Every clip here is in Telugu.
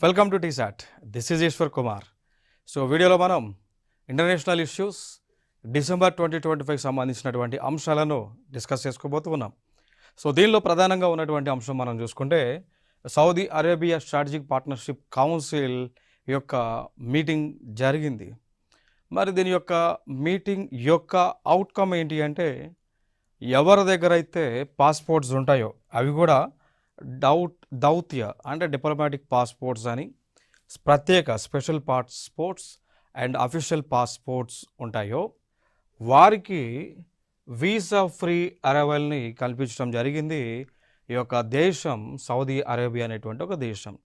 Welcome to TSAT. This is Eshwar Kumar. So వీడియోలో మనం ఇంటర్నేషనల్ ఇష్యూస్ డిసెంబర్ 2025 సంబంధించినటువంటి అంశాలను డిస్కస్ చేసుకోబోతున్నాం. సో దీనిలో ప్రధానంగా ఉన్నటువంటి అంశం మనం చూసుకుంటే Saudi Arabia strategic partnership council యొక్క మీటింగ్ జరిగింది. మరి దీని యొక్క మీటింగ్ యొక్క అవుట్కమ్ ఏంటి అంటే, ఎవరి దగ్గర అయితే పాస్పోర్ట్స్ ఉంటాయో అవి కూడా దౌత్య అంటే డిప్లొమాటిక్ పాస్పోర్ట్స్ అని, ప్రత్యేక special passports and official passports ఉంటాయో వారికి వీసా ఫ్రీ అరైవల్ని కల్పించడం జరిగింది ఈ యొక్క దేశం సౌదీ అరేబియా అనేటువంటి ఒక దేశం.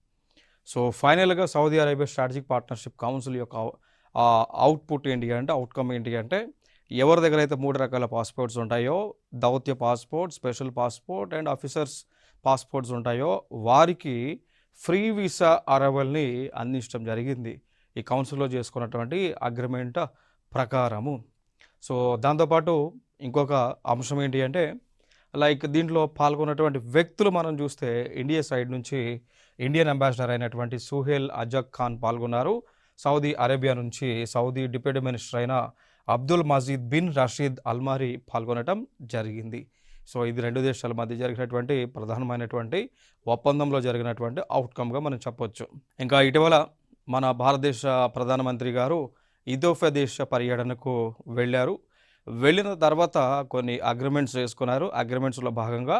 సో ఫైనల్గా Saudi Arabia strategic partnership council యొక్క అవుట్పుట్ ఏంటి అంటే, అవుట్కమ్ ఏంటి అంటే, ఎవరి దగ్గర అయితే 3 రకాల పాస్పోర్ట్స్ ఉంటాయో, దౌత్య passport, special passport and officers passports ఉంటాయో వారికి ఫ్రీ వీసా అరైవల్ని అందించడం జరిగింది ఈ కౌన్సిల్లో చేసుకున్నటువంటి అగ్రిమెంట్ ప్రకారము. సో దాంతోపాటు ఇంకొక అంశం ఏంటి అంటే, దీంట్లో పాల్గొన్నటువంటి వ్యక్తులు మనం చూస్తే ఇండియా సైడ్ నుంచి ఇండియన్ అంబాసిడర్ అయినటువంటి సుహేల్ అజక్ ఖాన్ పాల్గొన్నారు. సౌదీ అరేబియా నుంచి సౌదీ డిప్యూటీ మినిస్టర్ అయిన అబ్దుల్ మజీద్ బిన్ రషీద్ అల్మారీ పాల్గొనడం జరిగింది. సో ఇది 2 దేశాల మధ్య జరిగినటువంటి ప్రధానమైనటువంటి ఒప్పందంలో జరిగినటువంటి అవుట్కమ్గా మనం చెప్పొచ్చు. ఇంకా ఇటీవల మన భారతదేశ ప్రధానమంత్రి గారు ఇథియోపియా దేశ పర్యటనకు వెళ్ళారు. వెళ్ళిన తర్వాత కొన్ని అగ్రిమెంట్స్ చేసుకున్నారు. అగ్రిమెంట్స్లో భాగంగా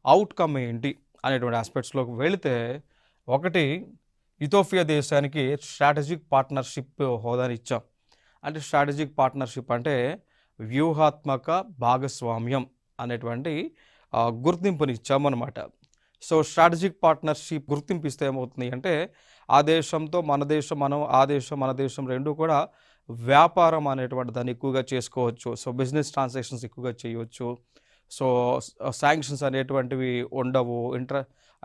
అవుట్కమ్ ఏంటి అనేటువంటి ఆస్పెక్ట్స్లోకి వెళితే, ఒకటి, ఇథియోపియా దేశానికి స్ట్రాటజిక్ పార్ట్నర్షిప్ హోదాని ఇచ్చాం. అంటే స్ట్రాటజిక్ పార్ట్నర్షిప్ అంటే వ్యూహాత్మక భాగస్వామ్యం అనేటువంటి గుర్తింపుని ఇచ్చామన్నమాట. సో స్ట్రాటజిక్ పార్ట్నర్షిప్ గుర్తింపు ఇస్తే ఏమవుతుంది అంటే, ఆ దేశంతో మన దేశం, ఆ దేశం మన దేశం రెండు కూడా వ్యాపారం అనేటువంటి దాన్ని ఎక్కువగా చేసుకోవచ్చు. సో బిజినెస్ ట్రాన్సాక్షన్స్ ఎక్కువగా చేయవచ్చు. సో శాంక్షన్స్ అనేటువంటివి ఉండవు,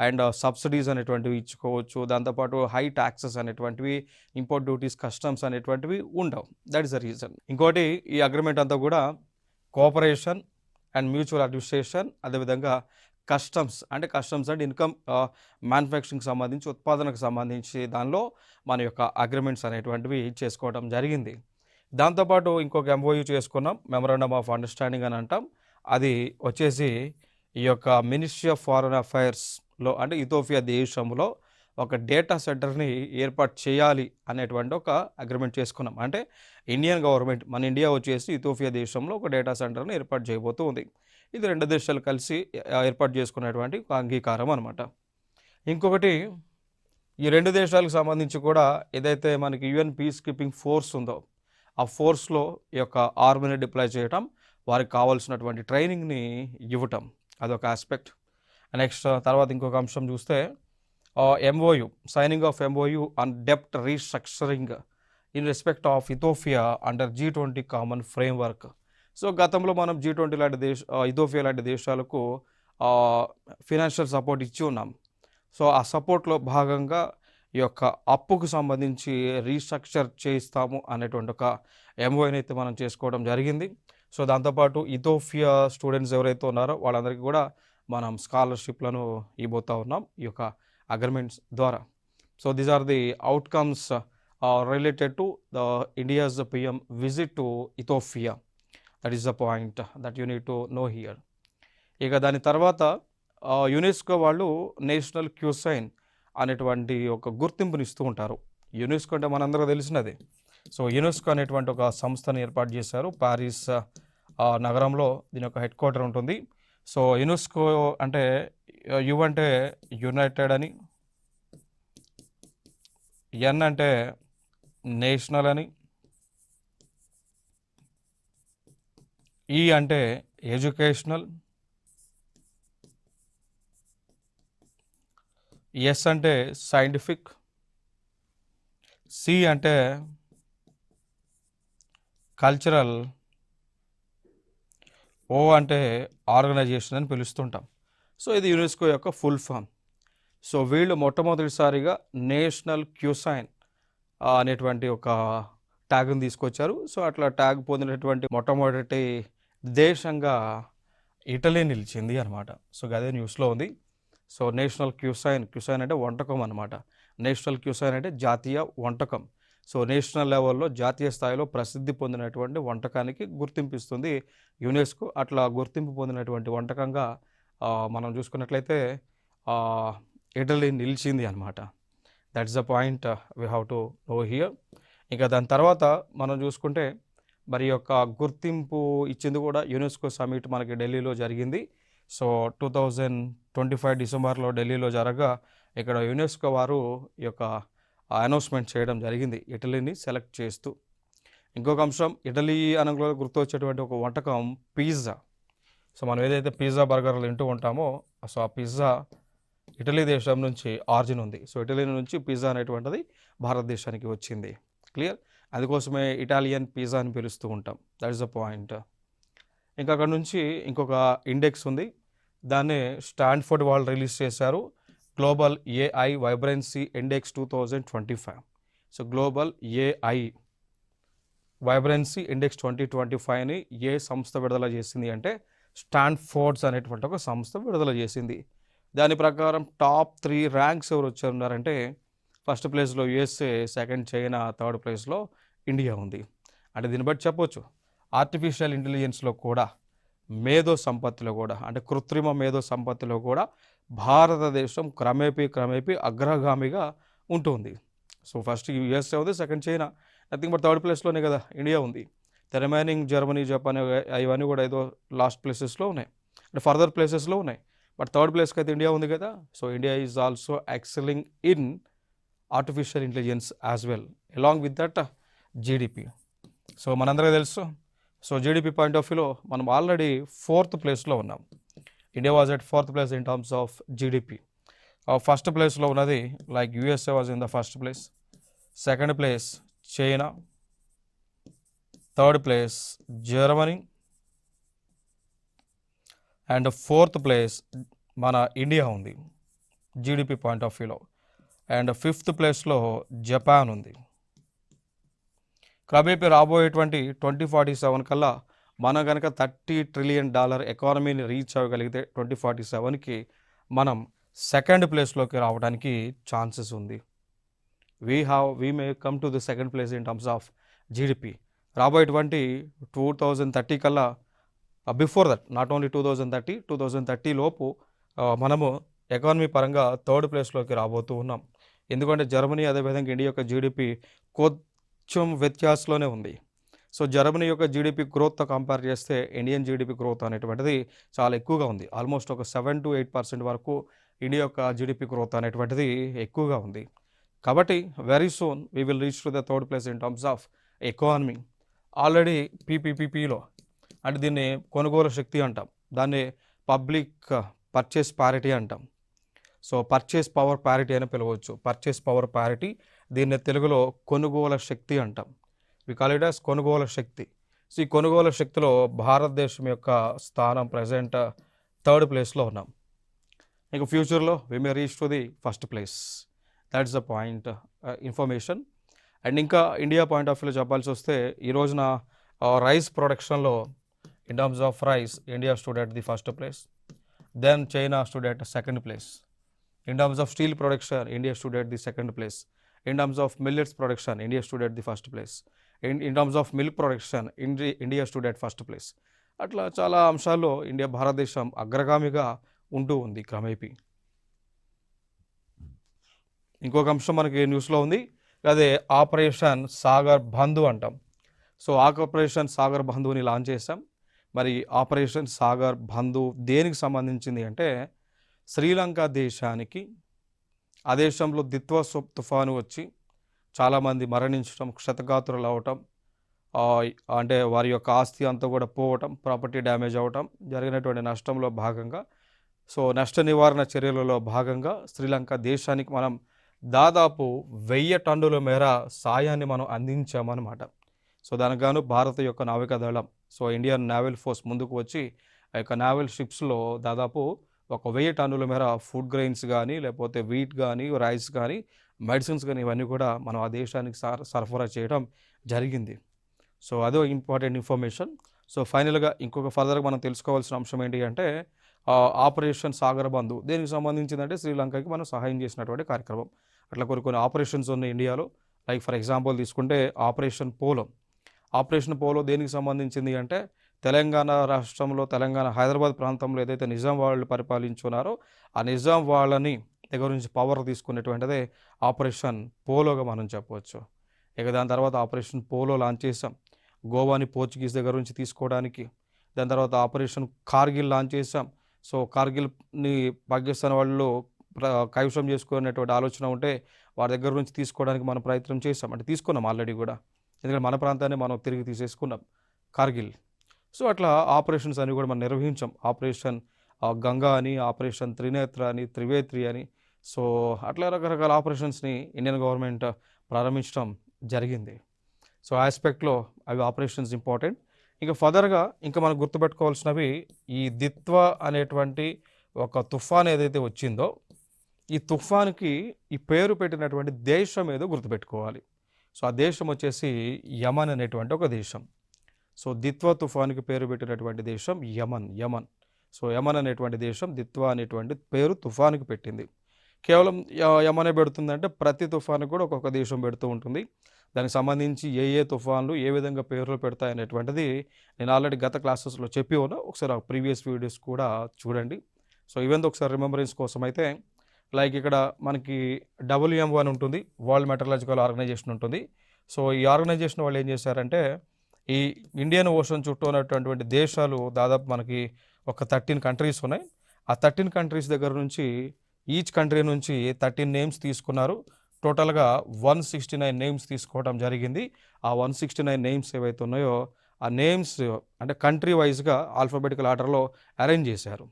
అండ్ సబ్సిడీస్ అనేటువంటివి ఇచ్చుకోవచ్చు. దాంతోపాటు హై ట్యాక్సెస్ అనేటువంటివి, ఇంపోర్ట్ డ్యూటీస్, కస్టమ్స్ అనేటువంటివి ఉండవు. That is the reason. ఇంకోటి, ఈ అగ్రిమెంట్ అంతా కూడా కోఆపరేషన్ అండ్ మ్యూచువల్ అడ్మినిస్ట్రేషన్, అదేవిధంగా కస్టమ్స్ అంటే ఇన్కమ్, మ్యానుఫ్యాక్చరింగ్ సంబంధించి, ఉత్పాదనకు సంబంధించి దానిలో మన యొక్క అగ్రిమెంట్స్ అనేటువంటివి చేసుకోవడం జరిగింది. దాంతోపాటు ఇంకొక ఎంఓయూ చేసుకున్నాం, మెమరాండమ్ ఆఫ్ అండర్స్టాండింగ్ అని అంటాం. అది వచ్చేసి ఈ యొక్క మినిస్ట్రీ ఆఫ్ ఫారెన్ అఫైర్స్లో అంటే ఇథియోపియా దేశంలో ఒక డేటా సెంటర్ని ఏర్పాటు చేయాలి అనేటువంటి ఒక అగ్రిమెంట్ చేసుకున్నాం. అంటే ఇండియన్ గవర్నమెంట్, మన ఇండియా వచ్చేసి ఇథియోపియా దేశంలో ఒక డేటా సెంటర్ని ఏర్పాటు చేయబోతూ ఉంది. ఇది 2 దేశాలు కలిసి ఏర్పాటు చేసుకునేటువంటి ఒక అంగీకారం అనమాట. ఇంకొకటి, ఈ 2 దేశాలకు సంబంధించి కూడా ఏదైతే మనకి యుఎన్ పీస్ కీపింగ్ ఫోర్స్ ఉందో ఆ ఫోర్స్లో ఈ యొక్క ఆర్మీని డిప్లాయ్ చేయటం, వారికి కావాల్సినటువంటి ట్రైనింగ్ని ఇవ్వటం, అదొక ఆస్పెక్ట్. నెక్స్ట్ తర్వాత ఇంకొక అంశం చూస్తే MOU, signing of MOU on డెప్ట్ restructuring in respect of Ethiopia under G20 common framework. So గతంలో మనం G20 లాంటి ఇథియోపియా లాంటి దేశాలకు ఫినాన్షియల్ సపోర్ట్ ఇచ్చి ఉన్నాం. సో ఆ సపోర్ట్లో భాగంగా ఈ యొక్క అప్పుకు సంబంధించి రీస్ట్రక్చర్ చేయిస్తాము అనేటువంటి ఒక ఎంఓయూని అయితే మనం చేసుకోవడం జరిగింది. సో దాంతోపాటు ఇథియోపియా స్టూడెంట్స్ ఎవరైతే ఉన్నారో వాళ్ళందరికీ కూడా మనం స్కాలర్షిప్లను ఇవ్వబోతూ ఉన్నాం ఈ యొక్క అగ్రిమెంట్స్ ద్వారా. So these are the outcomes related to the India's PM visit to Ethiopia. That is the point that you need to know here. ఇక దాని తర్వాత యునెస్కో వాళ్ళు నేషనల్ క్యూసైన్ అనేటువంటి ఒక గుర్తింపుని ఇస్తూ ఉంటారు. యునెస్కో అంటే మనందరూ తెలిసినదే. సో యునెస్కో అనేటువంటి ఒక సంస్థను ఏర్పాటు చేశారు పారిస్ నగరంలో. దీని యొక్క హెడ్ క్వార్టర్ ఉంటుంది. సో యునెస్కో అంటే యు అంటే యునైటెడ్ అని, ఎన్ అంటే నేషనల్ అని, ఈ అంటే ఎడ్యుకేషనల్, ఎస్ అంటే సైంటిఫిక్, సి అంటే కల్చరల్, ఓ అంటే ఆర్గనైజేషన్ అని పిలుస్తుంటాం. సో ఇది యునెస్కో యొక్క ఫుల్ ఫామ్. సో వీళ్ళు మొట్టమొదటిసారిగా నేషనల్ క్యూసైన్ అనేటువంటి ఒక ట్యాగ్ని తీసుకొచ్చారు. సో అట్లా ట్యాగ్ పొందినటువంటి మొట్టమొదటి దేశంగా ఇటలీ నిలిచింది అనమాట. సో అదే న్యూస్లో ఉంది. సో నేషనల్ క్యూసైన్ అంటే వంటకం అనమాట. నేషనల్ క్యూసైన్ అంటే జాతీయ వంటకం. సో నేషనల్ లెవెల్లో జాతీయ స్థాయిలో ప్రసిద్ధి పొందినటువంటి వంటకానికి గుర్తింపిస్తుంది యునెస్కో. అట్లా గుర్తింపు పొందినటువంటి వంటకంగా మనం చూసుకున్నట్లయితే ఇటలీ నిలిచింది అనమాట. That's the point we have to know here. ఇంకా దాని తర్వాత మనం చూసుకుంటే మరి యొక్క గుర్తింపు ఇచ్చింది కూడా యునెస్కో సమిట్ మనకి ఢిల్లీలో జరిగింది. సో 2025 డిసెంబర్లో ఢిల్లీలో జరగగా ఇక్కడ యునెస్కో వారు ఈ యొక్క అనౌన్స్మెంట్ చేయడం జరిగింది ఇటలీని సెలెక్ట్ చేస్తూ. ఇంకొక అంశం, ఇటలీ అనగా గుర్తొచ్చేటువంటి ఒక వంటకం పిజ్జా. సో మనం ఏదైతే పిజ్జా బర్గర్లు తింటూ ఉంటామో సో ఆ పిజ్జా ఇటలీ దేశం నుంచి ఆరిజిన్ ఉంది. సో ఇటలీ నుంచి పిజ్జా అనేటువంటిది భారతదేశానికి వచ్చింది. క్లియర్? అందుకోసమే ఇటాలియన్ పిజ్జా అని పిలుస్తూ ఉంటాం. That is the point. ఇంకా అక్కడ నుంచి ఇంకొక ఇండెక్స్ ఉంది, దాన్ని స్టాన్ఫోర్డ్ వాళ్ళు రిలీజ్ చేశారు, global AI vibrancy index 2025. So global AI vibrancy index 2025ని ఏ సంస్థ విడుదల చేసింది అంటే స్టాన్ఫోర్డ్స్ అనేటువంటి ఒక సంస్థ విడుదల చేసింది. దాని ప్రకారం టాప్ 3 ర్యాంక్స్ ఎవరు వచ్చారంటే ఫస్ట్ ప్లేస్లో యుఎస్ఏ, సెకండ్ చైనా, థర్డ్ ప్లేస్లో ఇండియా ఉంది. అంటే దీన్ని బట్టి చెప్పొచ్చు ఆర్టిఫిషియల్ ఇంటెలిజెన్స్లో కూడా, మేధో సంపత్తిలో కూడా, అంటే కృత్రిమ మేధో సంపత్తిలో కూడా భారతదేశం క్రమేపీ అగ్రగామిగా ఉంటుంది. సో ఫస్ట్ యుఎస్ఏ ఉంది, second China, nothing but third ప్లేస్లోనే కదా ఇండియా ఉంది. ద రిమైనింగ్ జర్మనీ, జపాన్ ఇవన్నీ కూడా ఏదో లాస్ట్ ప్లేసెస్లో ఉన్నాయి, అంటే ఫర్దర్ ప్లేసెస్లో ఉన్నాయి. బట్ థర్డ్ ప్లేస్కి అయితే ఇండియా ఉంది కదా. So India is also excelling in artificial intelligence as well along with that GDP. So మనందరికీ తెలుసు, సో జీడిపి పాయింట్ ఆఫ్ వ్యూలో మనం ఆల్రెడీ 4th ప్లేస్లో ఉన్నాం. India was at 4th place in terms of GDP. First ప్లేస్లో ఉన్నది like USA was in the first place, second place China, third place Germany, and 4th place మన ఇండియా ఉంది జీడిపి పాయింట్ ఆఫ్ వ్యూలో, అండ్ 5th ప్లేస్లో జపాన్ ఉంది. క్రమేపీ రాబోయేటువంటి 2047 కల్లా మనం కనుక $30 ట్రిలియన్ ఎకానమీని రీచ్ అవ్వగలిగితే 2047కి మనం సెకండ్ ప్లేస్లోకి రావడానికి ఛాన్సెస్ ఉంది. We may come to the second place in terms of GDP. రాబోయేటువంటి 2030 కల్లా, బిఫోర్ దట్ నాట్ ఓన్లీ 2030 లోపు మనము ఎకానమీ పరంగా థర్డ్ ప్లేస్లోకి రాబోతూ ఉన్నాం. ఎందుకంటే జర్మనీ అదేవిధంగా ఇండియా యొక్క జీడిపి కొంచెం వ్యత్యాసంలోనే ఉంది. సో జర్మనీ యొక్క జీడిపి గ్రోత్తో కంపేర్ చేస్తే ఇండియన్ జీడిపి గ్రోత్ అనేటువంటిది చాలా ఎక్కువగా ఉంది. ఆల్మోస్ట్ ఒక 7 to 8% వరకు ఇండియా యొక్క జీడిపి గ్రోత్ అనేటువంటిది ఎక్కువగా ఉంది. కాబట్టి very soon we will reach to the third place in terms of economy. Already పీపీపీలో, అంటే దీన్ని కొనుగోలు శక్తి అంటాం, దాన్ని పబ్లిక్ పర్చేస్ పారిటీ అంటాం. సో పర్చేస్ పవర్ పారిటీ అని పిలవచ్చు. పర్చేస్ పవర్ పారిటీ, దీన్ని తెలుగులో కొనుగోలు శక్తి అంటాం. వి కాల్ ఇట్ యాస్ కొనుగోలు శక్తి. సో ఈ కొనుగోలు శక్తిలో భారతదేశం యొక్క స్థానం ప్రజెంట్ థర్డ్ ప్లేస్లో ఉన్నాం. ఇంకా ఫ్యూచర్లో we may reach to the first place. That's the point information. And ఇంకా ఇండియా పాయింట్ ఆఫ్ వ్యూలో చెప్పాల్సి వస్తే ఈ రోజున రైస్ ప్రొడక్షన్లో in terms of rice India stood at the first place, then China stood at second place. In terms of steel production, India stood at the second place. In terms of millets production, India stood at the first place. In terms of milk production, India stood at first place. అట్లా చాలా అంశాల్లో ఇండియా, భారతదేశం అగ్రగామిగా ఉంటూ ఉంది క్రమేపీ. ఇంకొక అంశం మనకి న్యూస్లో ఉంది, అదే ఆపరేషన్ సాగర్ బంధు అంటాం. సో ఆపరేషన్ సాగర్ బంధుని లాంచ్ చేశాం. మరి ఆపరేషన్ సాగర్ బంధు దేనికి సంబంధించింది అంటే శ్రీలంక దేశానికి, ఆ దేశంలో దిత్వా తుఫాను వచ్చి చాలామంది మరణించడం, క్షతగాత్రులు అవటం, అంటే వారి యొక్క ఆస్తి అంతా కూడా పోవటం, ప్రాపర్టీ డ్యామేజ్ అవ్వటం, జరిగినటువంటి నష్టంలో భాగంగా, సో నష్ట నివారణ చర్యలలో భాగంగా శ్రీలంక దేశానికి మనం దాదాపు 1000 టన్నుల మేర సాయాన్ని మనం అందించామన్నమాట. సో దానికి గాను భారత యొక్క నావికాదళం, సో ఇండియన్ నేవల్ ఫోర్స్ ముందుకు వచ్చి ఆ యొక్క నేవల్ షిప్స్లో దాదాపు ఒక 1000 టన్నుల మేర ఫుడ్ గ్రెయిన్స్ కానీ, లేకపోతే వీట్ కానీ, రైస్ కానీ, మెడిసిన్స్ కానీ ఇవన్నీ కూడా మనం ఆ దేశానికి సరఫరా చేయడం జరిగింది. సో అదో ఇంపార్టెంట్ ఇన్ఫర్మేషన్. సో ఫైనల్గా ఇంకొక ఫర్దర్గా మనం తెలుసుకోవాల్సిన అంశం ఏంటి అంటే ఆపరేషన్ సాగర్ బంధు దేనికి సంబంధించిందంటే శ్రీలంకకి మనం సహాయం చేసినటువంటి కార్యక్రమం. అట్లా కొన్ని కొన్ని ఆపరేషన్స్ ఉన్నాయి ఇండియాలో. లైక్ ఫర్ ఎగ్జాంపుల్ తీసుకుంటే ఆపరేషన్ పోలో. ఆపరేషన్ పోలో దేనికి సంబంధించింది అంటే తెలంగాణ రాష్ట్రంలో, తెలంగాణ హైదరాబాద్ ప్రాంతంలో ఏదైతే నిజాం వాళ్ళు పరిపాలించున్నారో ఆ నిజాం వాళ్ళని దగ్గర నుంచి పవర్ తీసుకునేటువంటిదే ఆపరేషన్ పోలోగా మనం చెప్పవచ్చు. ఇక దాని తర్వాత ఆపరేషన్ పోలో లాంచ్ చేసాం గోవాని పోర్చుగీస్ దగ్గర నుంచి తీసుకోవడానికి. దాని తర్వాత ఆపరేషన్ కార్గిల్ లాంచ్ చేసాం. సో కార్గిల్ని పాకిస్తాన్ వాళ్ళు కైవసం చేసుకునేటువంటి ఆలోచన ఉంటే వారి దగ్గర నుంచి తీసుకోవడానికి మనం ప్రయత్నం చేసాం. అంటే తీసుకున్నాం ఆల్రెడీ కూడా, ఎందుకంటే మన ప్రాంతాన్ని మనం తిరిగి తీసేసుకున్నాం కార్గిల్. సో అట్లా ఆపరేషన్స్ అని కూడా మనం నిర్వహించాం. ఆపరేషన్ గంగా అని, ఆపరేషన్ త్రినేత్ర అని, త్రివేత్రి అని. సో అట్లా రకరకాల ఆపరేషన్స్ని ఇండియన్ గవర్నమెంట్ ప్రారంభించడం జరిగింది. సో ఆస్పెక్ట్లో అవి ఆపరేషన్స్ ఇంపార్టెంట్. ఇంకా ఫర్దర్గా ఇంకా మనం గుర్తుపెట్టుకోవాల్సినవి ఈ దిత్వా అనేటువంటి ఒక తుఫాన్ ఏదైతే వచ్చిందో ఈ తుఫాన్కి ఈ పేరు పెట్టినటువంటి దేశం ఏదో గుర్తుపెట్టుకోవాలి. సో ఆ దేశం వచ్చేసి యమన్ అనేటువంటి ఒక దేశం. సో దిత్వా తుఫాన్కి పేరు పెట్టినటువంటి దేశం యమన్. సో యమన్ అనేటువంటి దేశం దిత్వా అనేటువంటి పేరు తుఫాన్కి పెట్టింది. కేవలం యమనే పెడుతుందంటే ప్రతి తుఫాన్కి కూడా ఒక్కొక్క దేశం పెడుతూ ఉంటుంది. దానికి సంబంధించి ఏ తుఫాన్లు ఏ విధంగా పేర్లు పెడతాయనేటువంటిది నేను ఆల్రెడీ గత క్లాసెస్లో చెప్పి ఉన్నా. ఒకసారి ఆ ప్రీవియస్ వీడియోస్ కూడా చూడండి. సో ఈవెన్ ఒకసారి రిమెంబరెన్స్ కోసం అయితే లైక్ ఇక్కడ మనకి WM1 ఉంటుంది, వరల్డ్ మెటరలాజికల్ ఆర్గనైజేషన్ ఉంటుంది. సో ఈ ఆర్గనైజేషన్ వాళ్ళు ఏం చేశారంటే ఈ ఇండియన్ ఓషన్ చుట్టూ ఉన్నటువంటి దేశాలు దాదాపు మనకి ఒక 13 కంట్రీస్ ఉన్నాయి. ఆ 13 కంట్రీస్ దగ్గర నుంచి ఈచ్ కంట్రీ నుంచి 13 నేమ్స్ తీసుకున్నారు. టోటల్గా 169 నేమ్స్ తీసుకోవడం జరిగింది. ఆ 169 నేమ్స్ ఏవైతే ఉన్నాయో ఆ నేమ్స్ అంటే కంట్రీ వైజ్గా ఆల్ఫాబెటికల్ ఆర్డర్లో అరేంజ్ చేశారు.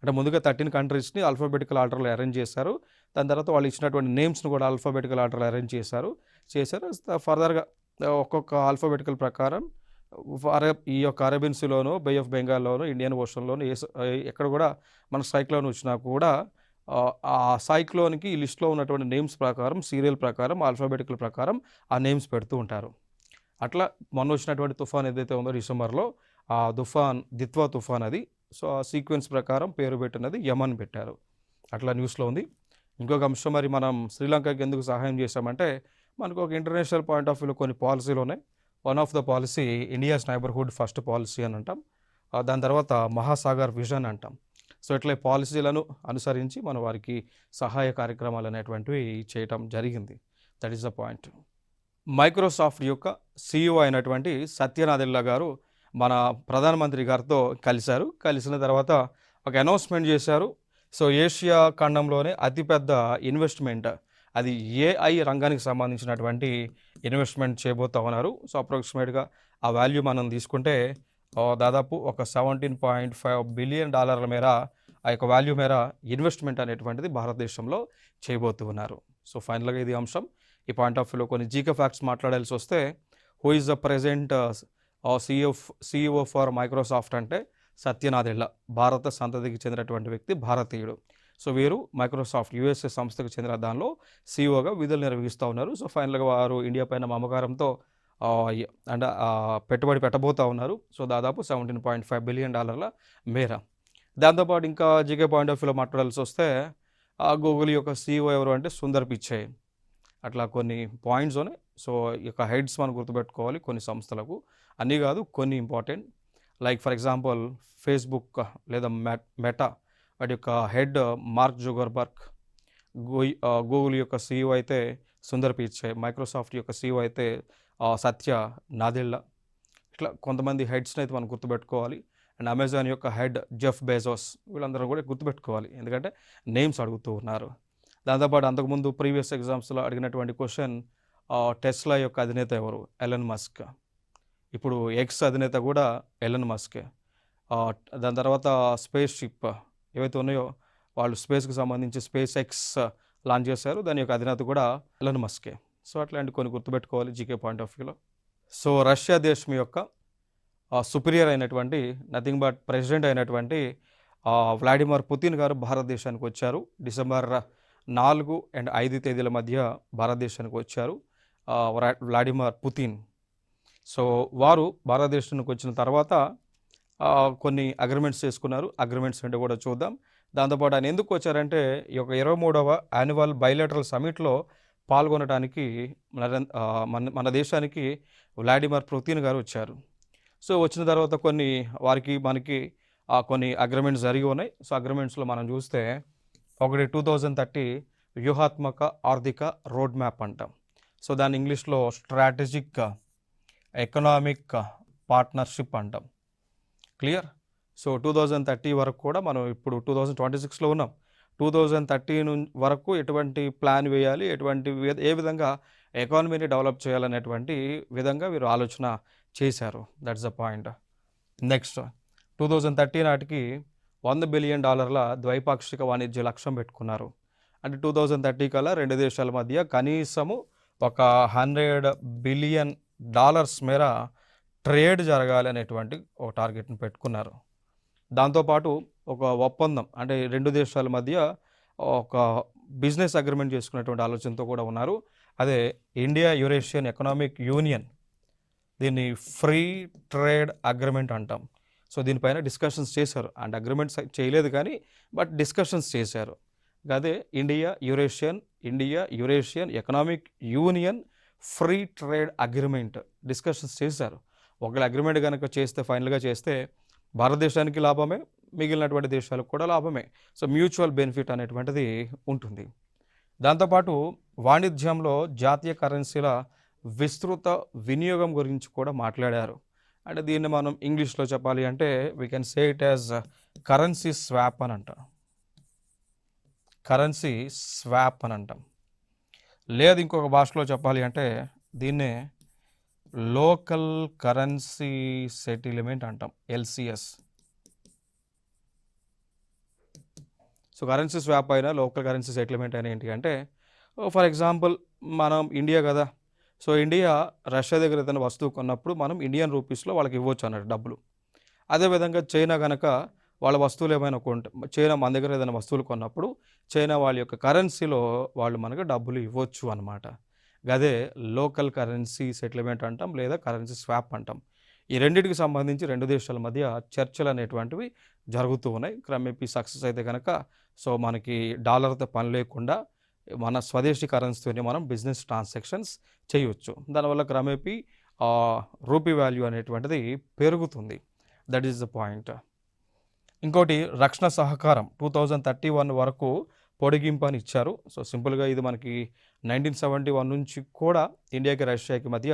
అంటే ముందుగా 13 కంట్రీస్ని ఆల్ఫాబెటికల్ ఆర్డర్లో అరేంజ్ చేశారు. దాని తర్వాత వాళ్ళు ఇచ్చినటువంటి నేమ్స్ని కూడా ఆల్ఫాబెటికల్ ఆర్డర్లో అరేంజ్ చేశారు. ఫర్దర్గా ఒక్కొక్క ఆల్ఫాబెటికల్ ప్రకారం ఈ యొక్క అరేబియన్ సీలోను, బే ఆఫ్ బెంగాల్లోను, ఇండియన్ ఓషన్లోను ఎక్కడ కూడా మన సైక్లోన్ వచ్చినా కూడా ఆ సైక్లోన్కి ఈ లిస్ట్లో ఉన్నటువంటి నేమ్స్ ప్రకారం, సీరియల్ ప్రకారం, ఆల్ఫాబెటికల్ ప్రకారం ఆ నేమ్స్ పెడుతూ ఉంటారు. అట్లా మొన్న వచ్చినటువంటి తుఫాన్ ఏదైతే ఉందో డిసెంబర్లో ఆ దిత్వా తుఫాన్ అది. సో ఆ సీక్వెన్స్ ప్రకారం పేరు పెట్టినది యమన్ పెట్టారు. అట్లా న్యూస్లో ఉంది. ఇంకొక అంశం, మరి మనం శ్రీలంకకి ఎందుకు సహాయం చేశామంటే మనకు ఒక ఇంటర్నేషనల్ పాయింట్ ఆఫ్ వ్యూలో కొన్ని పాలసీలు ఉన్నాయి. One of the policy India's neighbourhood first policy అని అంటాం. దాని తర్వాత మహాసాగర్ విజన్ అంటాం. సో ఇట్లా పాలసీలను అనుసరించి మనం వారికి సహాయ కార్యక్రమాలు అనేటువంటివి చేయటం జరిగింది. That is the point. Microsoft యొక్క CEO అయినటువంటి సత్య నాదెల్లా గారు మన ప్రధానమంత్రి గారితో కలిసిన తర్వాత ఒక అనౌన్స్మెంట్ చేశారు. సో ఏషియా ఖండంలోనే అతిపెద్ద ఇన్వెస్ట్మెంట్ అది AI రంగానికి సంబంధించినటువంటి ఇన్వెస్ట్మెంట్ చేయబోతా ఉన్నారు. సో అప్రాక్సిమేట్గా ఆ వాల్యూ మనం తీసుకుంటే దాదాపు ఒక $17.5 బిలియన్ మేర ఆ యొక్క వాల్యూ మేర ఇన్వెస్ట్మెంట్ అనేటువంటిది భారతదేశంలో చేయబోతూ ఉన్నారు. సో ఫైనల్గా ఇది అంశం. ఈ పాయింట్ ఆఫ్ వ్యూలో కొన్ని జీకే ఫ్యాక్ట్స్ మాట్లాడాల్సి వస్తే who is the present CEO for Microsoft అంటే సత్య నాదెల్లా, భారత సంతతికి చెందినటువంటి వ్యక్తి, భారతీయుడు. సో వీరు మైక్రోసాఫ్ట్ USA సంస్థకు చెందిన దానిలో CEOగా విధులు నిర్వహిస్తూ ఉన్నారు. సో ఫైనల్గా వారు ఇండియా పైన మమకారంతో అంటే పెట్టుబడి పెట్టబోతూ ఉన్నారు. సో దాదాపు $17.5 బిలియన్ మేర. దాంతోపాటు ఇంకా జీకే పాయింట్ ఆఫ్ వ్యూలో మాట్లాడాల్సి వస్తే గూగుల్ యొక్క CEO ఎవరు అంటే సుందర్ పిచ్చై. అట్లా కొన్ని పాయింట్స్ ఉన్నాయి. సో ఈ యొక్క హెడ్స్ మనం గుర్తుపెట్టుకోవాలి కొన్ని సంస్థలకు, అన్నీ కాదు కొన్ని important. Like for example Facebook లేదా మెటా వాటి యొక్క హెడ్ మార్క్ జుకర్బర్గ్, గూగుల్ యొక్క CEO అయితే సుందర్ పిచ్చై, మైక్రోసాఫ్ట్ యొక్క CEO అయితే సత్య నాదెల్లా. ఇట్లా కొంతమంది హెడ్స్ని అయితే మనం గుర్తుపెట్టుకోవాలి. అండ్ అమెజాన్ యొక్క హెడ్ జెఫ్ బెజోస్, వీళ్ళందరూ కూడా గుర్తుపెట్టుకోవాలి ఎందుకంటే నేమ్స్ అడుగుతూ ఉన్నారు. దాంతోపాటు అంతకుముందు ప్రీవియస్ ఎగ్జామ్స్లో అడిగినటువంటి క్వశ్చన్ టెస్లా యొక్క అధినేత ఎవరు? Elon Musk. ఇప్పుడు ఎక్స్ అధినేత కూడా ఎలన్ మస్కే. దాని తర్వాత స్పేస్ షిప్ ఏవైతే ఉన్నాయో వాళ్ళు స్పేస్కి సంబంధించి స్పేస్ ఎక్స్ లాంచ్ చేశారు, దాని యొక్క అధినేత కూడా ఎలన్ మస్కే. సో అట్లాంటి కొన్ని గుర్తుపెట్టుకోవాలి జీకే పాయింట్ ఆఫ్ వ్యూలో. సో రష్యా దేశం యొక్క సుపీరియర్ అయినటువంటి నథింగ్ బట్ ప్రెసిడెంట్ అయినటువంటి వ్లాడిమిర్ పుతిన్ గారు భారతదేశానికి వచ్చారు. డిసెంబర్ 4 and 5 తేదీల మధ్య భారతదేశానికి వచ్చారు వ్లాడిమిర్ పుతిన్. సో వారు భారతదేశానికి వచ్చిన తర్వాత కొన్ని అగ్రిమెంట్స్ చేసుకున్నారు. అగ్రిమెంట్స్ అంటే కూడా చూద్దాం. దాంతోపాటు ఆయన ఎందుకు వచ్చారంటే ఈ యొక్క 23వ యాన్యువల్ బైలేటరల్ సమిట్లో పాల్గొనడానికి మన దేశానికి వ్లాడిమిర్ పుతిన్ గారు వచ్చారు. సో వచ్చిన తర్వాత మనకి కొన్ని అగ్రిమెంట్స్ జరిగి ఉన్నాయి. సో అగ్రిమెంట్స్లో మనం చూస్తే ఒకటి 2030 వ్యూహాత్మక ఆర్థిక రోడ్ మ్యాప్ అంటాం. సో దాన్ని ఇంగ్లీష్లో స్ట్రాటజిక్ ఎకనామిక్ పార్ట్నర్షిప్ అంటాం. క్లియర్. సో 2030 వరకు కూడా మనం ఇప్పుడు 2026లో ఉన్నాం. 2030 వరకు ఎటువంటి ప్లాన్ వేయాలి, ఏ విధంగా ఎకానమీని డెవలప్ చేయాలనేటువంటి విధంగా వీరు ఆలోచన చేశారు. That's the point. నెక్స్ట్ 2030 నాటికి $100 బిలియన్ ద్వైపాక్షిక వాణిజ్య లక్ష్యం పెట్టుకున్నారు. అంటే 2030 కల్లా రెండు దేశాల మధ్య కనీసము ఒక $100 బిలియన్ మేర ట్రేడ్ జరగాలి అనేటువంటి ఒక టార్గెట్ని పెట్టుకున్నారు. దాంతోపాటు ఒక ఒప్పందం అంటే రెండు దేశాల మధ్య ఒక బిజినెస్ అగ్రిమెంట్ చేసుకునేటువంటి ఆలోచనతో కూడా ఉన్నారు. అదే ఇండియా యూరేషియన్ ఎకనామిక్ యూనియన్, దీన్ని ఫ్రీ ట్రేడ్ అగ్రిమెంట్ అంటాం. సో దీనిపైన డిస్కషన్స్ చేశారు. అండ్ అగ్రిమెంట్స్ చేయలేదు కానీ బట్ డిస్కషన్స్ చేశారు. అదే India Eurasian economic union free trade agreement discussions చేశారు. ఒకవేళ అగ్రిమెంట్ కనుక చేస్తే, ఫైనల్గా చేస్తే భారతదేశానికి లాభమే, మిగిలినటువంటి దేశాలకు కూడా లాభమే. సో మ్యూచువల్ బెనిఫిట్ అనేటువంటిది ఉంటుంది. దాంతోపాటు వాణిజ్యంలో జాతీయ కరెన్సీల విస్తృత వినియోగం గురించి కూడా మాట్లాడారు. అంటే దీన్ని మనం ఇంగ్లీష్లో చెప్పాలి అంటే we can say it as currency swap అని అంటాం. కరెన్సీ స్వాప్ అని అంటాం. లేదు ఇంకొక భాషలో చెప్పాలి అంటే దీన్నే లోకల్ కరెన్సీ సెటిల్మెంట్ అంటాం, LCS. సో కరెన్సీ స్వాప్ అయినా లోకల్ కరెన్సీ సెటిల్మెంట్ అయినా ఏంటి అంటే, ఫర్ ఎగ్జాంపుల్ మనం ఇండియా కదా, సో ఇండియా రష్యా దగ్గర ఏదైనా వస్తువు కొన్నప్పుడు మనం ఇండియన్ రూపీస్లో వాళ్ళకి ఇవ్వచ్చు అన్నట్టు డబ్బులు. అదేవిధంగా చైనా కనుక వాళ్ళ వస్తువులు ఏమైనా చైనా మన దగ్గర ఏదైనా వస్తువులు కొన్నప్పుడు చైనా వాళ్ళ యొక్క కరెన్సీలో వాళ్ళు మనకు డబ్బులు ఇవ్వచ్చు అన్నమాట. అదే లోకల్ కరెన్సీ సెటిల్మెంట్ అంటాం, లేదా కరెన్సీ స్వాప్ అంటాం. ఈ రెండింటికి సంబంధించి రెండు దేశాల మధ్య చర్చలు అనేటువంటివి జరుగుతూ ఉన్నాయి. క్రమేపీ సక్సెస్ అయితే కనుక సో మనకి డాలర్తో పని లేకుండా మన స్వదేశీ కరెన్సీతోనే మనం బిజినెస్ ట్రాన్సాక్షన్స్ చేయవచ్చు. దానివల్ల క్రమేపీ రూపీ వాల్యూ అనేటువంటిది పెరుగుతుంది. That is the point. ఇంకోటి రక్షణ సహకారం 2031 వరకు పొడిగింపు అని ఇచ్చారు. సో సింపుల్గా ఇది మనకి 1971 నుంచి కూడా ఇండియాకి రష్యాకి మధ్య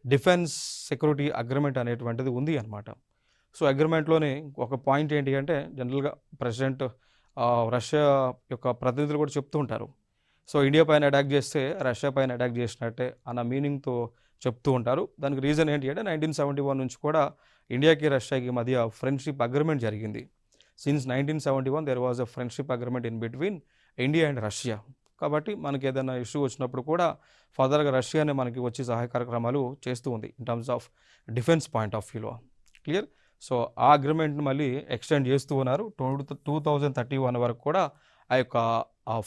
డిఫెన్స్ సెక్యూరిటీ అగ్రిమెంట్ అనేటువంటిది ఉంది అన్నమాట. సో అగ్రిమెంట్లోనే ఒక పాయింట్ ఏంటి అంటే, జనరల్గా ప్రెసిడెంట్ రష్యా యొక్క ప్రతినిధులు కూడా చెప్తూ ఉంటారు, సో ఇండియా పైన అటాక్ చేస్తే రష్యా పైన అటాక్ చేసినట్టే అన్న మీనింగ్తో చెప్తూ ఉంటారు. దానికి రీజన్ ఏంటి అంటే 1971 నుంచి కూడా ఇండియాకి రష్యాకి మధ్య ఫ్రెండ్షిప్ అగ్రిమెంట్ జరిగింది. Since 1971 there was a friendship agreement in between India and Russia. కాబట్టి మనకి ఏదైనా ఇష్యూ వచ్చినప్పుడు కూడా ఫర్దర్గా రష్యానే మనకి వచ్చి సహాయ కార్యక్రమాలు చేస్తూ ఉంది in terms of defence point of వ్యూలో. క్లియర్. సో ఆ అగ్రిమెంట్ని మళ్ళీ ఎక్స్టెండ్ చేస్తూ ఉన్నారు. 2031 వరకు కూడా ఆ యొక్క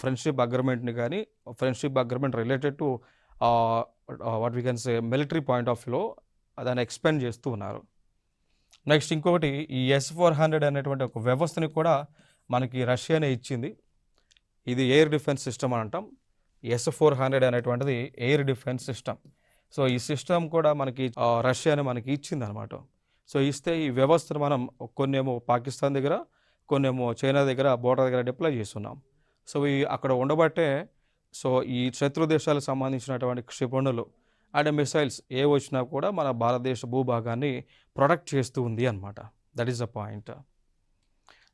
ఫ్రెండ్షిప్ అగ్రిమెంట్ని కానీ friendship agreement related to what we can say military point of వ్యూలో దాన్ని ఎక్స్పెండ్ చేస్తూ ఉన్నారు. నెక్స్ట్ ఇంకొకటి ఈ S-400 అనేటువంటి ఒక వ్యవస్థని కూడా మనకి రష్యానే ఇచ్చింది. ఇది ఎయిర్ డిఫెన్స్ సిస్టమ్ అని అంటాం. S-400 అనేటువంటిది ఎయిర్ డిఫెన్స్ సిస్టమ్. సో ఈ సిస్టమ్ కూడా మనకి రష్యానే మనకి ఇచ్చింది అనమాట. సో ఇస్తే ఈ వ్యవస్థను మనం కొన్నేమో పాకిస్తాన్ దగ్గర, కొన్నేమో చైనా దగ్గర బోర్డర్ దగ్గర డిప్లాయ్ చేస్తున్నాం. సో ఈ అక్కడ ఉండబట్టే సో ఈ శత్రు దేశాలకు సంబంధించినటువంటి క్షిపణులు అండ్ మిసైల్స్ ఏ వచ్చినా కూడా మన భారతదేశ భూభాగాన్ని ప్రొటెక్ట్ చేస్తూ ఉంది అనమాట. That is the point.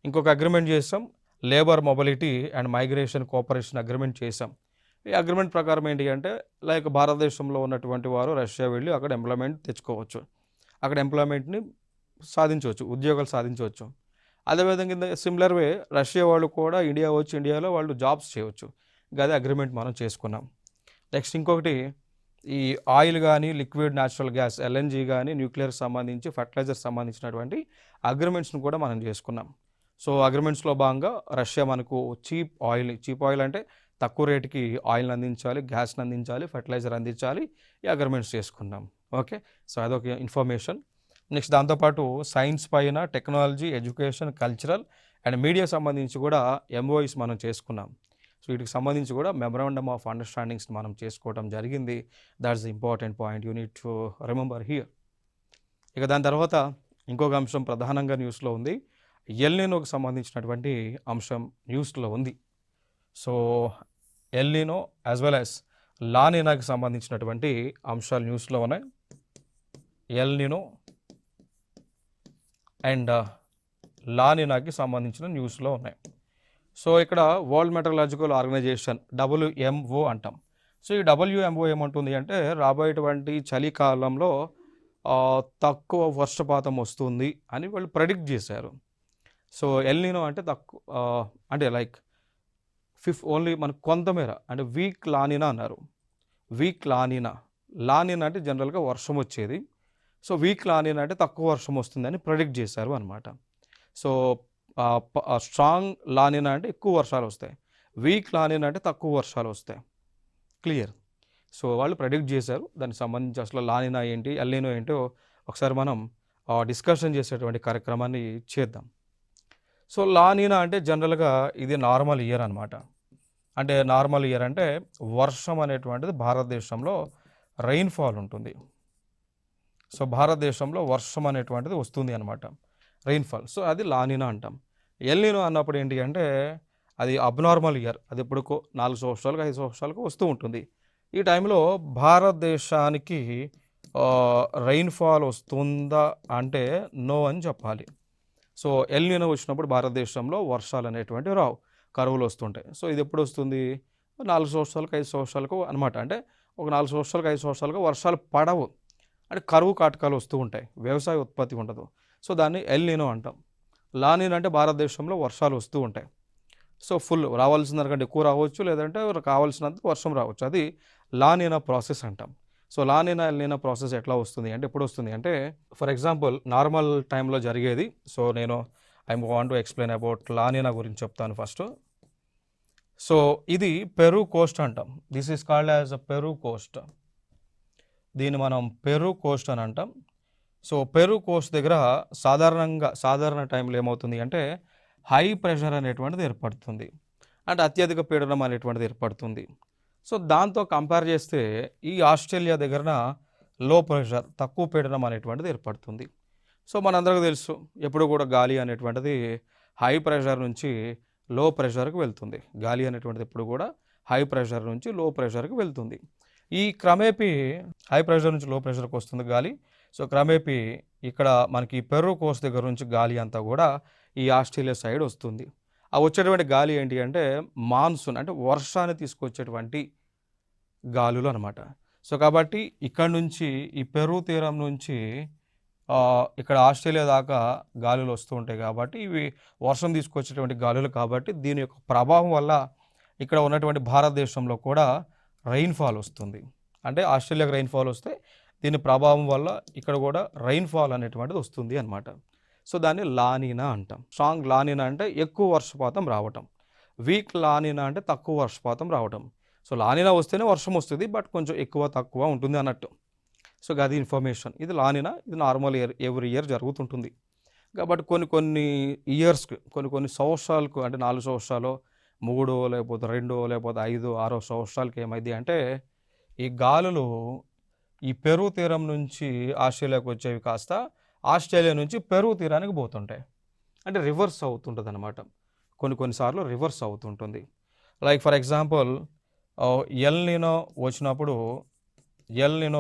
ఇంకొక అగ్రిమెంట్ చేసాం, labour mobility and migration cooperation agreement చేసాం. ఈ అగ్రిమెంట్ ప్రకారం ఏంటి అంటే, లైక్ భారతదేశంలో ఉన్నటువంటి వారు రష్యా వెళ్ళి అక్కడ ఎంప్లాయ్మెంట్ తెచ్చుకోవచ్చు, అక్కడ ఎంప్లాయ్మెంట్ని సాధించవచ్చు, ఉద్యోగాలు సాధించవచ్చు. అదేవిధంగా సిమిలర్ వే రష్యా వాళ్ళు కూడా ఇండియా వచ్చి ఇండియాలో వాళ్ళు జాబ్స్ చేయవచ్చు. అదే అగ్రిమెంట్ మనం చేసుకున్నాం. నెక్స్ట్ ఇంకొకటి ఈ ఆయిల్ కానీ లిక్విడ్ న్యాచురల్ గ్యాస్ LNG కానీ న్యూక్లియర్ సంబంధించి ఫర్టిలైజర్ సంబంధించినటువంటి అగ్రిమెంట్స్ని కూడా మనం చేసుకున్నాం. సో అగ్రిమెంట్స్లో భాగంగా రష్యా మనకు చీప్ ఆయిల్ అంటే తక్కువ రేటుకి ఆయిల్ని అందించాలి, గ్యాస్ని అందించాలి, ఫర్టిలైజర్ అందించాలి, ఈ అగ్రిమెంట్స్ చేసుకున్నాం. ఓకే. సో అదొక ఇన్ఫర్మేషన్. నెక్స్ట్ దాంతోపాటు సైన్స్ పైన, టెక్నాలజీ, ఎడ్యుకేషన్, కల్చరల్ అండ్ మీడియాకి సంబంధించి కూడా ఎంఓఈస్ మనం చేసుకున్నాం. సో వీటికి సంబంధించి కూడా మెమరాండమ్ ఆఫ్ అండర్స్టాండింగ్స్ మనం చేసుకోవడం జరిగింది. That's the important point you need to remember here. ఇక దాని తర్వాత ఇంకొక అంశం ప్రధానంగా న్యూస్లో ఉంది. ఎల్ నినోకి సంబంధించినటువంటి అంశం న్యూస్లో ఉంది. So El Nino as well as La నినాకి సంబంధించినటువంటి అంశాలు న్యూస్లో ఉన్నాయి. ఎల్ నినో అండ్ లా నినాకి సంబంధించిన న్యూస్లో ఉన్నాయి. సో ఇక్కడ వరల్డ్ మెటరలాజికల్ ఆర్గనైజేషన్ WMO అంటాం. సో ఈ WMO ఏమంటుంది అంటే రాబోయేటువంటి చలికాలంలో తక్కువ వర్షపాతం వస్తుంది అని వాళ్ళు ప్రెడిక్ట్ చేశారు. సో ఎల్ నినో అంటే తక్కువ అంటే లైక్ ఓన్లీ మనకు కొంతమేర అంటే వీక్ లానినా అన్నారు. వీక్ లానినా అంటే జనరల్గా వర్షం వచ్చేది. సో వీక్ లానినా అంటే తక్కువ వర్షం వస్తుందని ప్రెడిక్ట్ చేశారు అనమాట. సో స్ట్రాంగ్ లానినా అంటే ఎక్కువ వర్షాలు వస్తాయి, వీక్ లానినా అంటే తక్కువ వర్షాలు వస్తాయి. క్లియర్. సో వాళ్ళు ప్రెడిక్ట్ చేశారు. దానికి సంబంధించి అసలు లానినా ఏంటి, ఎల్ నినో ఏంటో ఒకసారి మనం డిస్కషన్ చేసేటువంటి కార్యక్రమాన్ని చేద్దాం. సో లానినా అంటే జనరల్గా ఇది నార్మల్ ఇయర్ అనమాట. అంటే నార్మల్ ఇయర్ అంటే వర్షం అనేటువంటిది భారతదేశంలో రెయిన్ఫాల్ ఉంటుంది. సో భారతదేశంలో వర్షం అనేటువంటిది వస్తుంది అనమాట, రెయిన్ఫాల్. సో అది లానినా అంటాం. ఎల్ నినో అన్నప్పుడు ఏంటి అంటే అది అబ్నార్మల్ ఇయర్. అది ఎప్పుడు 4 సంవత్సరాలకు 5 సంవత్సరాలకు వస్తూ ఉంటుంది. ఈ టైంలో భారతదేశానికి రెయిన్ఫాల్ వస్తుందా అంటే నో అని చెప్పాలి. సో ఎల్ నినో వచ్చినప్పుడు భారతదేశంలో వర్షాలు అనేటువంటివి రావు, కరువులు వస్తుంటాయి. సో ఇది ఎప్పుడు వస్తుంది? 4 సంవత్సరాలకు 5 సంవత్సరాలకు అనమాట. అంటే ఒక 4 సంవత్సరాలకు 5 సంవత్సరాలకు వర్షాలు పడవు, అంటే కరువు కాటకాలు వస్తూ ఉంటాయి, వ్యవసాయ ఉత్పత్తి ఉండదు. సో దాన్ని ఎల్ నినో అంటాం. లానినా అంటే భారతదేశంలో వర్షాలు వస్తూ ఉంటాయి. సో ఫుల్ రావాల్సిన దానికంటే ఎక్కువ రావచ్చు, లేదంటే కావాల్సినంత వర్షం రావచ్చు. అది లానినా ప్రాసెస్ అంటాం. So La Niña El Nino process ఎట్లా వస్తుంది అంటే ఎప్పుడు వస్తుంది అంటే ఫర్ ఎగ్జాంపుల్ నార్మల్ టైంలో జరిగేది. సో నేను I want to explain about La Niña గురించి చెప్తాను ఫస్ట్. సో ఇది పెరు కోస్ట్ అంటాం. This is called as a Peru Coast. దీన్ని మనం పెరు కోస్ట్ అని అంటాం. సో పెరు కోస్ట్ దగ్గర సాధారణ టైంలో ఏమవుతుంది అంటే హై ప్రెషర్ అనేటువంటిది ఏర్పడుతుంది, అంటే అత్యధిక పీడనం అనేటువంటిది ఏర్పడుతుంది. సో దాంతో కంపేర్ చేస్తే ఈ ఆస్ట్రేలియా దగ్గర లో ప్రెషర్, తక్కువ పీడనం అనేటువంటిది ఏర్పడుతుంది. సో మనందరికీ తెలుసు ఎప్పుడు కూడా గాలి అనేటువంటిది హై ప్రెషర్ నుంచి లో ప్రెషర్కి వెళ్తుంది. గాలి అనేటువంటిది ఎప్పుడు కూడా హై ప్రెషర్ నుంచి లో ప్రెషర్కి వెళ్తుంది. ఈ క్రమేపీ హై ప్రెషర్ నుంచి లో ప్రెషర్కి వస్తుంది గాలి. సో క్రమేపీ ఇక్కడ మనకి పెరు కోస్ట్ దగ్గర నుంచి గాలి అంతా కూడా ఈ ఆస్ట్రేలియా సైడ్ వస్తుంది. ఆ వచ్చేటువంటి గాలి ఏంటి అంటే మాన్సూన్, అంటే వర్షాన్ని తీసుకొచ్చేటువంటి గాలులు అనమాట. సో కాబట్టి ఇక్కడ నుంచి ఈ పెరు తీరం నుంచి ఇక్కడ ఆస్ట్రేలియా దాకా గాలులు వస్తూ ఉంటాయి. కాబట్టి ఇవి వర్షం తీసుకొచ్చేటువంటి గాలులు. కాబట్టి దీని యొక్క ప్రభావం వల్ల ఇక్కడ ఉన్నటువంటి భారతదేశంలో కూడా రెయిన్ఫాల్ వస్తుంది. అంటే ఆస్ట్రేలియాకి రెయిన్ఫాల్ వస్తే దీని ప్రభావం వల్ల ఇక్కడ కూడా రెయిన్ఫాల్ అనేటువంటిది వస్తుంది అనమాట. సో దాన్ని లానినా అంటాం. స్ట్రాంగ్ లానినా అంటే ఎక్కువ వర్షపాతం రావటం, వీక్ లానినా అంటే తక్కువ వర్షపాతం రావటం. సో లానినా వస్తేనే వర్షం వస్తుంది, బట్ కొంచెం ఎక్కువ తక్కువ ఉంటుంది అన్నట్టు. సో అది ఇన్ఫర్మేషన్. ఇది లానినా, ఇది నార్మల్ ఇయర్, ఎవ్రీ ఇయర్ జరుగుతుంటుంది. కాబట్టి కొన్ని ఇయర్స్కి కొన్ని సంవత్సరాలకు, అంటే 4 సంవత్సరాలు, 3 లేకపోతే 2 లేకపోతే 5 6 సంవత్సరాలకి ఏమైంది అంటే ఈ గాలులు ఈ పెరు తీరం నుంచి ఆస్ట్రేలియాకి వచ్చేవి కాస్త ఆస్ట్రేలియా నుంచి పెరు తీరానికి పోతుంటాయి. అంటే రివర్స్ అవుతుంటుంది అనమాట. కొన్నిసార్లు రివర్స్ అవుతుంటుంది. Like for example El Nino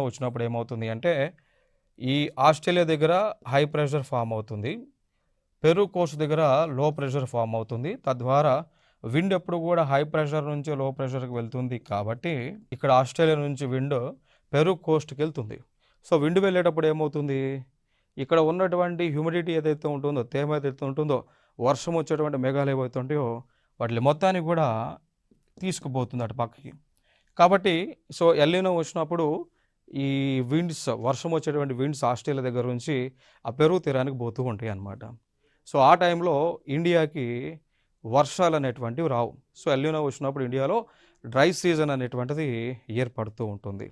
వచ్చినప్పుడు ఏమవుతుంది అంటే ఈ ఆస్ట్రేలియా దగ్గర హై ప్రెషర్ ఫామ్ అవుతుంది, పెరు కోస్ట్ దగ్గర లో ప్రెషర్ ఫామ్ అవుతుంది. తద్వారా విండ్ ఎప్పుడు కూడా హై ప్రెషర్ నుంచి లో ప్రెషర్కి వెళ్తుంది. కాబట్టి ఇక్కడ ఆస్ట్రేలియా నుంచి విండ్ పెరు కోస్ట్కి వెళ్తుంది. సో విండ్ వెళ్ళేటప్పుడు ఏమవుతుంది, ఇక్కడ ఉన్నటువంటి హ్యూమిడిటీ ఏదైతే ఉంటుందో, తేమ ఏదైతే ఉంటుందో, వర్షం వచ్చేటువంటి మేఘాలు ఏవైతే ఉంటాయో వాటి మొత్తాన్ని కూడా తీసుకుపోతుంది అటు పక్కకి. కాబట్టి సో ఎల్ నినో వచ్చినప్పుడు ఈ విండ్స్, వర్షం వచ్చేటువంటి విండ్స్ ఆస్ట్రేలియా దగ్గర నుంచి ఆ పెరు తీరానికి పోతూ ఉంటాయి అన్నమాట. సో ఆ టైంలో ఇండియాకి వర్షాలు అనేటువంటివి రావు. సో ఎల్ నినో వచ్చినప్పుడు ఇండియాలో డ్రై సీజన్ అనేటువంటిది ఏర్పడుతూ ఉంటుంది.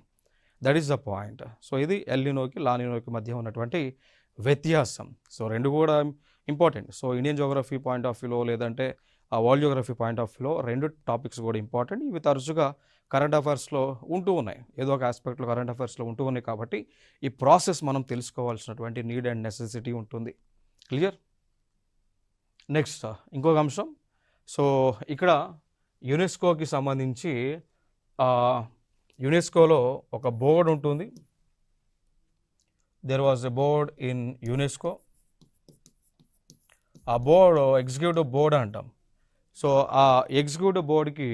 That is the point. So ఇది ఎల్ నినోకి లానినోకి మధ్య ఉన్నటువంటి వ్యత్యాసం. సో రెండు కూడా important. So Indian geography point of వ్యూలో లేదంటే వరల్డ్ జోగ్రఫీ పాయింట్ ఆఫ్ వ్యూలో 2 టాపిక్స్ కూడా ఇంపార్టెంట్. ఇవి తరచుగా కరెంట్ అఫైర్స్లో ఉంటూ ఉన్నాయి. ఏదో ఒక ఆస్పెక్ట్లో కరెంట్ అఫైర్స్లో ఉంటూ ఉన్నాయి కాబట్టి ఈ ప్రాసెస్ మనం తెలుసుకోవాల్సినటువంటి నీడ్ అండ్ నెసెసిటీ ఉంటుంది. క్లియర్? నెక్స్ట్ ఇంకొక అంశం. సో ఇక్కడ యునెస్కోకి సంబంధించి యునెస్కోలో ఒక బోర్డు ఉంటుంది. There was a board in UNESCO. ఆ బోర్డు ఎగ్జిక్యూటివ్ బోర్డ్ అంటాం. సో ఆ ఎగ్జిక్యూటివ్ బోర్డుకి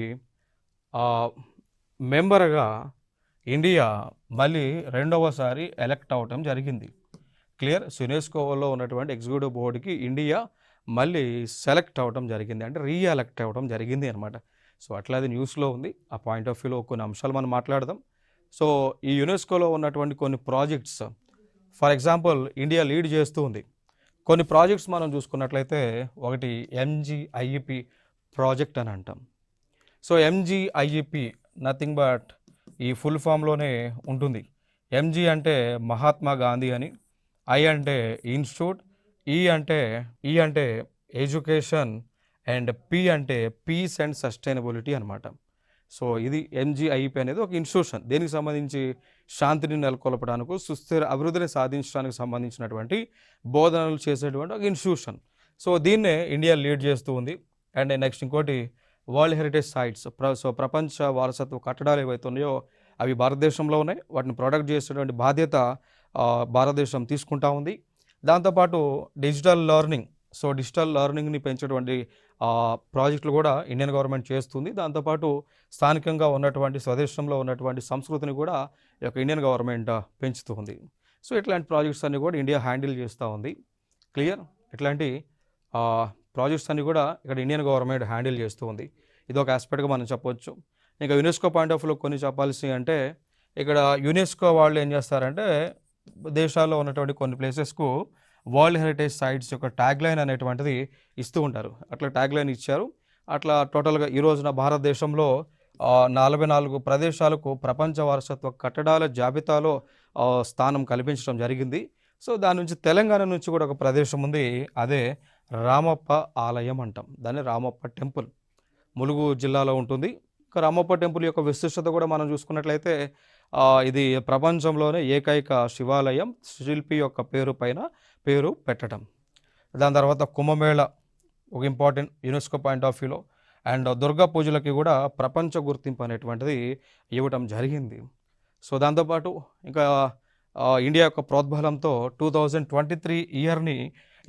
మెంబర్గా ఇండియా మళ్ళీ రెండవసారి ఎలక్ట్ అవటం జరిగింది. క్లియర్? యునెస్కోలో ఉన్నటువంటి ఎగ్జిక్యూటివ్ బోర్డుకి ఇండియా మళ్ళీ సెలెక్ట్ అవ్వడం జరిగింది, అంటే రీఎలెక్ట్ అవ్వడం జరిగింది అనమాట. సో అట్లా అది న్యూస్లో ఉంది. ఆ పాయింట్ ఆఫ్ వ్యూలో కొన్ని అంశాలు మనం మాట్లాడదాం. సో ఈ యునెస్కోలో ఉన్నటువంటి కొన్ని projects, for example India lead చేస్తూ ఉంది. కొన్ని ప్రాజెక్ట్స్ మనం చూసుకున్నట్లయితే ఒకటి MGIEP ప్రాజెక్ట్ అని అంటాం. సో MGIEP నథింగ్ బట్ ఈ ఫుల్ ఫామ్లోనే ఉంటుంది. MG అంటే మహాత్మా గాంధీ అని, I అంటే ఇన్స్టిట్యూట్, E అంటే ఎడ్యుకేషన్, అండ్ P అంటే పీస్ అండ్ సస్టైనబిలిటీ అనమాట. సో ఇది MGIEP అనేది ఒక ఇన్స్టిట్యూషన్. దేనికి సంబంధించి? శాంతిని నెలకొల్పడానికి, సుస్థిర అభివృద్ధిని సాధించడానికి సంబంధించినటువంటి బోధనలు చేసేటువంటి ఒక ఇన్స్టిట్యూషన్. సో దీన్నే ఇండియా లీడ్ చేస్తూ ఉంది. అండ్ నెక్స్ట్ ఇంకోటి వరల్డ్ హెరిటేజ్ సైట్స్. సో ప్రపంచ వారసత్వ కట్టడాలు ఏవైతే ఉన్నాయో అవి భారతదేశంలో ఉన్నాయి. వాటిని ప్రొటెక్ట్ చేసేటువంటి బాధ్యత భారతదేశం తీసుకుంటా ఉంది. దాంతోపాటు డిజిటల్ లెర్నింగ్, సో డిజిటల్ లెర్నింగ్ని పెంచేటువంటి ప్రాజెక్టులు కూడా ఇండియన్ గవర్నమెంట్ చేస్తుంది. దాంతోపాటు స్థానికంగా ఉన్నటువంటి స్వదేశంలో ఉన్నటువంటి సంస్కృతిని కూడా ఈ యొక్క ఇండియన్ గవర్నమెంట్ పెంచుతూ ఉంది. సో ఇట్లాంటి ప్రాజెక్ట్స్ అన్నీ కూడా ఇండియా హ్యాండిల్ చేస్తూ ఉంది. క్లియర్? ఇట్లాంటి ప్రాజెక్ట్స్ అన్నీ కూడా ఇక్కడ ఇండియన్ గవర్నమెంట్ హ్యాండిల్ చేస్తూ ఉంది. ఇది ఒక ఆస్పెక్ట్గా మనం చెప్పొచ్చు. ఇంకా యునెస్కో పాయింట్ ఆఫ్ వ్యూలో కొన్ని చెప్పాల్సి అంటే, ఇక్కడ యునెస్కో వాళ్ళు ఏం చేస్తారంటే దేశాల్లో ఉన్నటువంటి కొన్ని ప్లేసెస్కు వరల్డ్ హెరిటేజ్ సైట్స్ యొక్క ట్యాగ్ లైన్ అనేటువంటిది ఇస్తూ ఉంటారు. అట్లా ట్యాగ్ లైన్ ఇచ్చారు. అట్లా టోటల్గా ఈ రోజున భారతదేశంలో 44 ప్రదేశాలకు ప్రపంచ వారసత్వ కట్టడాల జాబితాలో స్థానం కల్పించడం జరిగింది. సో దాని నుంచి తెలంగాణ నుంచి కూడా ఒక ప్రదేశం ఉంది. అదే రామప్ప ఆలయం అంటాం. దాన్ని రామప్ప టెంపుల్ ములుగు జిల్లాలో ఉంటుంది. ఇంకా రామప్ప టెంపుల్ యొక్క విశిష్టత కూడా మనం చూసుకున్నట్లయితే ఇది ప్రపంచంలోనే ఏకైక శివాలయం, శిల్పి యొక్క పేరు పెట్టడం. దాని తర్వాత కుంభమేళ ఒక ఇంపార్టెంట్ యునెస్కో పాయింట్ ఆఫ్ వ్యూలో. అండ్ దుర్గా పూజలకి కూడా ప్రపంచ గుర్తింపు అనేటువంటిది ఇవ్వటం జరిగింది. సో దాంతోపాటు ఇంకా ఇండియా యొక్క ప్రోద్బలంతో 2023 ఇయర్ని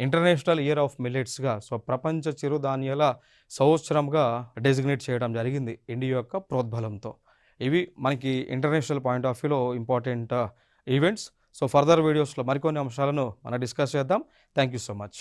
ఇంటర్నేషనల్ ఇయర్ ఆఫ్ మిల్లెట్స్గా, సో ప్రపంచ చిరుధాన్యాల సంవత్సరంగా డెసిగ్నేట్ చేయడం జరిగింది ఇండియా యొక్క ప్రోద్బలంతో. ఇవి మనకి ఇంటర్నేషనల్ పాయింట్ ఆఫ్ వ్యూలో ఇంపార్టెంట్ ఈవెంట్స్. సో ఫర్దర్ వీడియోస్లో మరికొన్ని అంశాలను మనం డిస్కస్ చేద్దాం. Thank you so much.